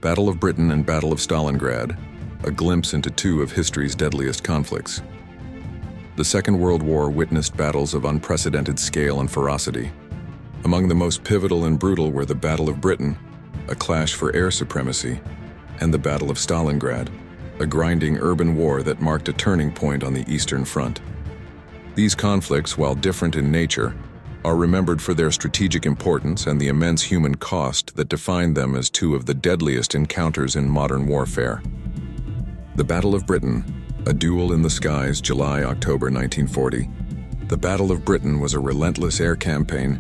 Battle of Britain and Battle of Stalingrad, a glimpse into two of history's deadliest conflicts. The Second World War witnessed battles of unprecedented scale and ferocity. Among the most pivotal and brutal were the Battle of Britain, a clash for air supremacy, and the Battle of Stalingrad, a grinding urban war that marked a turning point on the Eastern Front. These conflicts, while different in nature, are remembered for their strategic importance and the immense human cost that defined them as two of the deadliest encounters in modern warfare. The Battle of Britain, a duel in the skies, July-October 1940. The Battle of Britain was a relentless air campaign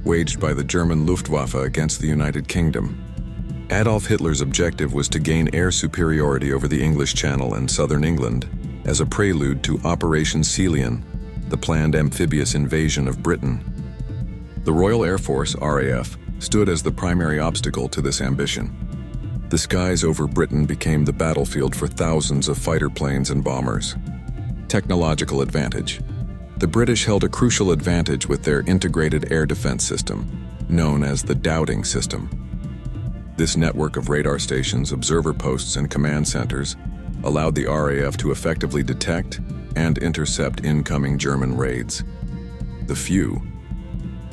waged by the German Luftwaffe against the United Kingdom. Adolf Hitler's objective was to gain air superiority over the English Channel and southern England as a prelude to Operation Sealion, the planned amphibious invasion of Britain. The Royal Air Force, RAF, stood as the primary obstacle to this ambition. The skies over Britain became the battlefield for thousands of fighter planes and bombers. Technological advantage. The British held a crucial advantage with their integrated air defense system, known as the Dowding system. This network of radar stations, observer posts, and command centers allowed the RAF to effectively detect and intercept incoming German raids. The few.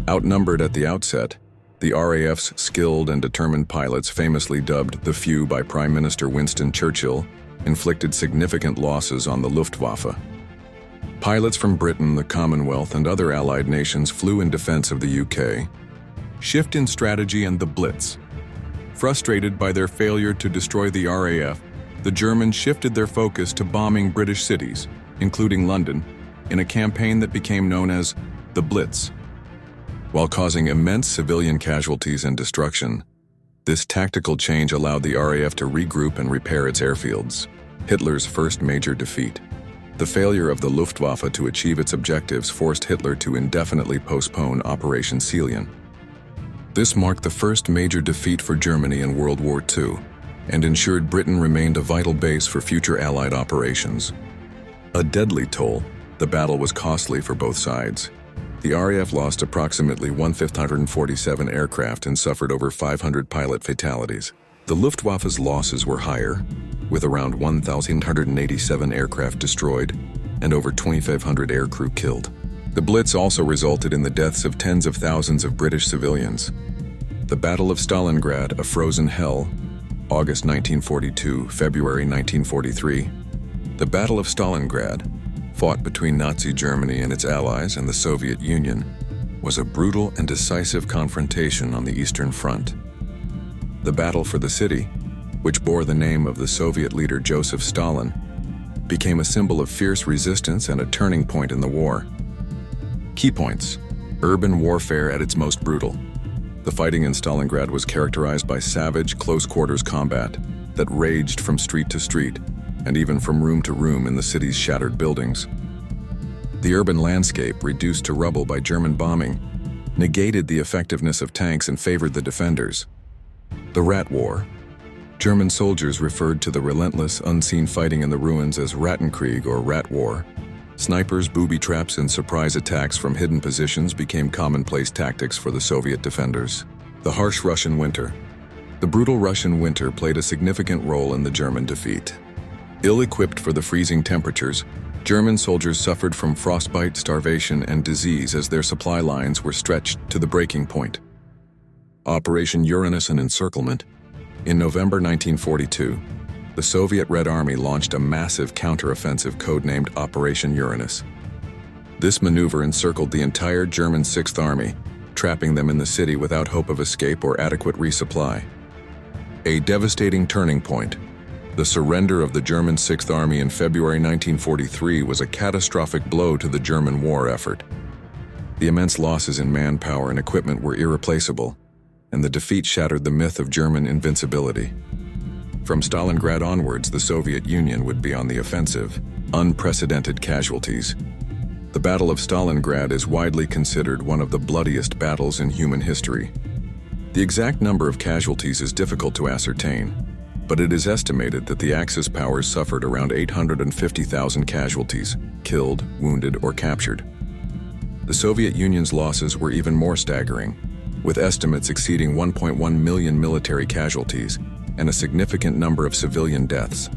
Outnumbered at the outset, the RAF's skilled and determined pilots, famously dubbed the Few by Prime Minister Winston Churchill, inflicted significant losses on the Luftwaffe. Pilots from Britain, the Commonwealth, and other allied nations flew in defense of the UK. Shift in strategy and the Blitz. Frustrated by their failure to destroy the RAF, the Germans shifted their focus to bombing British cities, including London, in a campaign that became known as the Blitz. While causing immense civilian casualties and destruction, this tactical change allowed the RAF to regroup and repair its airfields. Hitler's first major defeat. The failure of the Luftwaffe to achieve its objectives forced Hitler to indefinitely postpone Operation Sealion. This marked the first major defeat for Germany in World War II and ensured Britain remained a vital base for future Allied operations. A deadly toll, the battle was costly for both sides. The RAF lost approximately 1,547 aircraft and suffered over 500 pilot fatalities. The Luftwaffe's losses were higher, with around 1,187 aircraft destroyed and over 2,500 aircrew killed. The Blitz also resulted in the deaths of tens of thousands of British civilians. The Battle of Stalingrad, a frozen hell, August 1942, February 1943. The Battle of Stalingrad, fought between Nazi Germany and its allies and the Soviet Union, was a brutal and decisive confrontation on the Eastern Front. The battle for the city, which bore the name of the Soviet leader Joseph Stalin, became a symbol of fierce resistance and a turning point in the war. Key points: urban warfare at its most brutal. The fighting in Stalingrad was characterized by savage, close-quarters combat that raged from street to street and even from room to room in the city's shattered buildings. The urban landscape, reduced to rubble by German bombing, negated the effectiveness of tanks and favored the defenders. The Rat War. German soldiers referred to the relentless, unseen fighting in the ruins as Rattenkrieg or Rat War. Snipers, booby traps, and surprise attacks from hidden positions became commonplace tactics for the Soviet defenders. The harsh Russian winter. The brutal Russian winter played a significant role in the German defeat. Ill-equipped for the freezing temperatures, German soldiers suffered from frostbite, starvation, and disease as their supply lines were stretched to the breaking point. Operation Uranus and Encirclement. In November 1942, the Soviet Red Army launched a massive counteroffensive codenamed Operation Uranus. This maneuver encircled the entire German Sixth Army, trapping them in the city without hope of escape or adequate resupply. A devastating turning point. The surrender of the German Sixth Army in February 1943 was a catastrophic blow to the German war effort. The immense losses in manpower and equipment were irreplaceable, and the defeat shattered the myth of German invincibility. From Stalingrad onwards, the Soviet Union would be on the offensive. Unprecedented casualties. The Battle of Stalingrad is widely considered one of the bloodiest battles in human history. The exact number of casualties is difficult to ascertain, but it is estimated that the Axis powers suffered around 850,000 casualties, killed, wounded, or captured. The Soviet Union's losses were even more staggering, with estimates exceeding 1.1 million military casualties and a significant number of civilian deaths.